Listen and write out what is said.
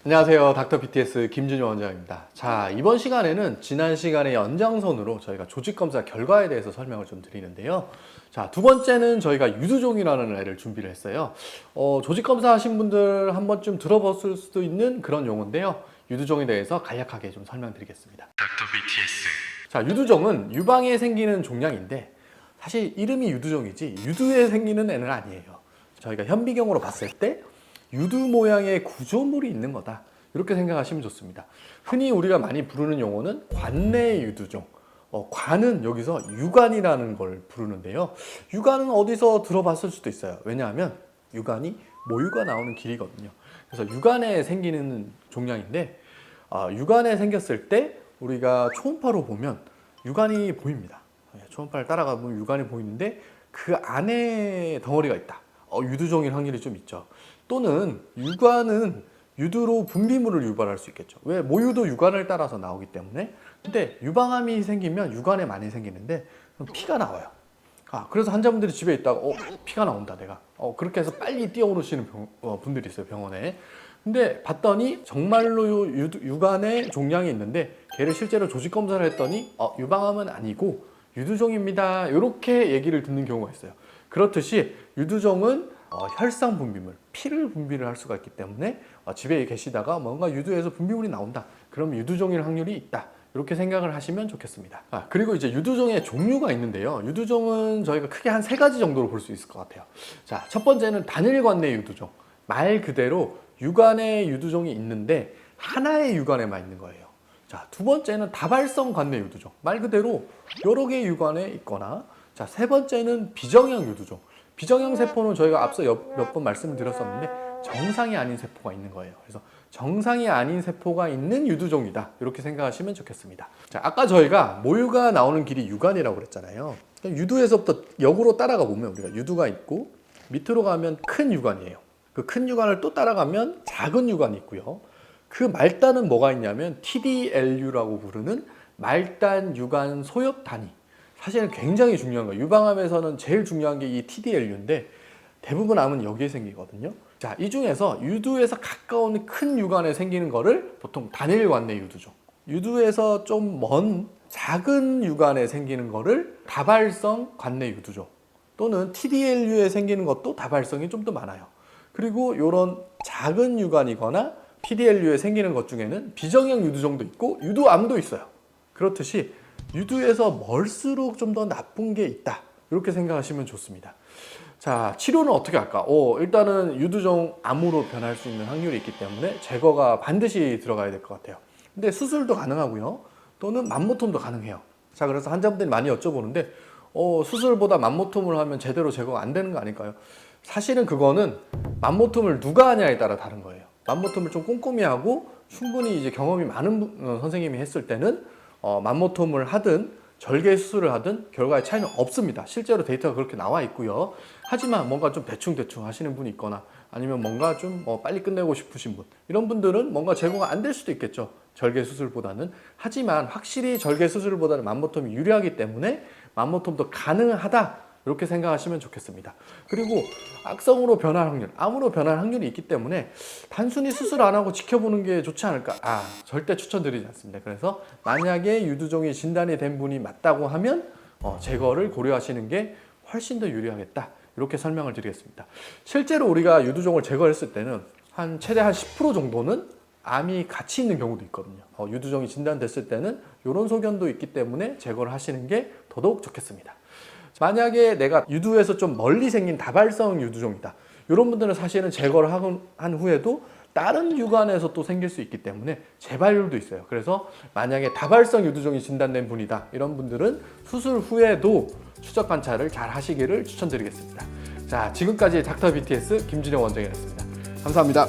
안녕하세요. 닥터 BTS 김준효 원장입니다. 자, 이번 시간에는 지난 시간의 연장선으로 저희가 조직검사 결과에 대해서 설명을 좀 드리는데요. 자, 두 번째는 저희가 유두종이라는 애를 준비를 했어요. 조직검사 하신 분들 한 번쯤 들어봤을 수도 있는 그런 용어인데요. 유두종에 대해서 간략하게 좀 설명드리겠습니다. 닥터 BTS. 자, 유두종은 유방에 생기는 종양인데 사실 이름이 유두종이지 유두에 생기는 애는 아니에요. 저희가 현미경으로 봤을 때 유두 모양의 구조물이 있는 거다, 이렇게 생각하시면 좋습니다. 흔히 우리가 많이 부르는 용어는 관내 유두종. 관은 여기서 유관이라는 걸 부르는데요. 유관은 어디서 들어봤을 수도 있어요. 왜냐하면 유관이 모유가 나오는 길이거든요. 그래서 유관에 생기는 종양인데 유관에 생겼을 때 우리가 초음파로 보면 유관이 보입니다. 초음파를 따라가보면 유관이 보이는데 그 안에 덩어리가 있다. 유두종일 확률이 좀 있죠. 또는 유관은 유두로 분비물을 유발할 수 있겠죠. 왜? 모유도 유관을 따라서 나오기 때문에. 근데 유방암이 생기면 유관에 많이 생기는데 피가 나와요. 그래서 환자분들이 집에 있다가 피가 나온다 내가. 그렇게 해서 빨리 뛰어오르시는 분들이 있어요, 병원에. 근데 봤더니 정말로 유관에 종양이 있는데 걔를 실제로 조직 검사를 했더니 유방암은 아니고 유두종입니다, 이렇게 얘기를 듣는 경우가 있어요. 그렇듯이 유두종은 혈상 분비물, 피를 분비를 할 수가 있기 때문에 집에 계시다가 뭔가 유두에서 분비물이 나온다, 그럼 유두종일 확률이 있다, 이렇게 생각을 하시면 좋겠습니다. 그리고 이제 유두종의 종류가 있는데요. 유두종은 저희가 크게 한 3가지 정도로 볼 수 있을 것 같아요. 자, 첫 번째는 단일관내 유두종. 말 그대로 유관에 유두종이 있는데 하나의 유관에만 있는 거예요. 자, 두 번째는 다발성 관내 유두종. 말 그대로 여러 개의 유관에 있거나. 자, 세 번째는 비정형 유두종. 비정형 세포는 저희가 앞서 몇 번 말씀을 드렸었는데 정상이 아닌 세포가 있는 거예요. 그래서 정상이 아닌 세포가 있는 유두종이다, 이렇게 생각하시면 좋겠습니다. 자, 아까 저희가 모유가 나오는 길이 유관이라고 그랬잖아요. 유두에서부터 역으로 따라가 보면 우리가 유두가 있고 밑으로 가면 큰 유관이에요. 그 큰 유관을 또 따라가면 작은 유관이 있고요. 그 말단은 뭐가 있냐면 TDLU라고 부르는 말단 유관 소엽 단위. 사실은 굉장히 중요한 거예요. 유방암에서는 제일 중요한 게 이 TDLU인데 대부분 암은 여기에 생기거든요. 자, 이 중에서 유두에서 가까운 큰 유관에 생기는 거를 보통 단일관내 유두종, 유두에서 좀 먼 작은 유관에 생기는 거를 다발성 관내 유두종, 또는 TDLU에 생기는 것도 다발성이 좀 더 많아요. 그리고 이런 작은 유관이거나 TDLU에 생기는 것 중에는 비정형 유두종도 있고 유두암도 있어요. 그렇듯이 유두에서 멀수록 좀 더 나쁜 게 있다, 이렇게 생각하시면 좋습니다. 자, 치료는 어떻게 할까? 일단은 유두종 암으로 변할 수 있는 확률이 있기 때문에 제거가 반드시 들어가야 될 것 같아요. 근데 수술도 가능하고요, 또는 맘모톰도 가능해요. 자, 그래서 환자분들이 많이 여쭤보는데 수술보다 맘모톰을 하면 제대로 제거가 안 되는 거 아닐까요? 사실은 그거는 맘모톰을 누가 하냐에 따라 다른 거예요. 맘모톰을 좀 꼼꼼히 하고 충분히 이제 경험이 많은 선생님이 했을 때는 맘모톰을 하든 절개 수술을 하든 결과에 차이는 없습니다. 실제로 데이터가 그렇게 나와 있고요. 하지만 뭔가 좀 대충 하시는 분이 있거나 아니면 뭔가 좀 빨리 끝내고 싶으신 분, 이런 분들은 뭔가 제거가 안 될 수도 있겠죠, 절개 수술보다는. 하지만 확실히 절개 수술보다는 맘모톰이 유리하기 때문에 맘모톰도 가능하다, 이렇게 생각하시면 좋겠습니다. 그리고 악성으로 변할 확률, 암으로 변할 확률이 있기 때문에 단순히 수술 안 하고 지켜보는 게 좋지 않을까? 절대 추천드리지 않습니다. 그래서 만약에 유두종이 진단이 된 분이 맞다고 하면 제거를 고려하시는 게 훨씬 더 유리하겠다, 이렇게 설명을 드리겠습니다. 실제로 우리가 유두종을 제거했을 때는 최대 한 10% 정도는 암이 같이 있는 경우도 있거든요. 유두종이 진단됐을 때는 이런 소견도 있기 때문에 제거를 하시는 게 더더욱 좋겠습니다. 만약에 내가 유두에서 좀 멀리 생긴 다발성 유두종이다, 이런 분들은 사실은 제거를 한 후에도 다른 유관에서 또 생길 수 있기 때문에 재발률도 있어요. 그래서 만약에 다발성 유두종이 진단된 분이다, 이런 분들은 수술 후에도 추적 관찰을 잘 하시기를 추천드리겠습니다. 자, 지금까지 닥터 BTS 김준효 원장이었습니다. 감사합니다.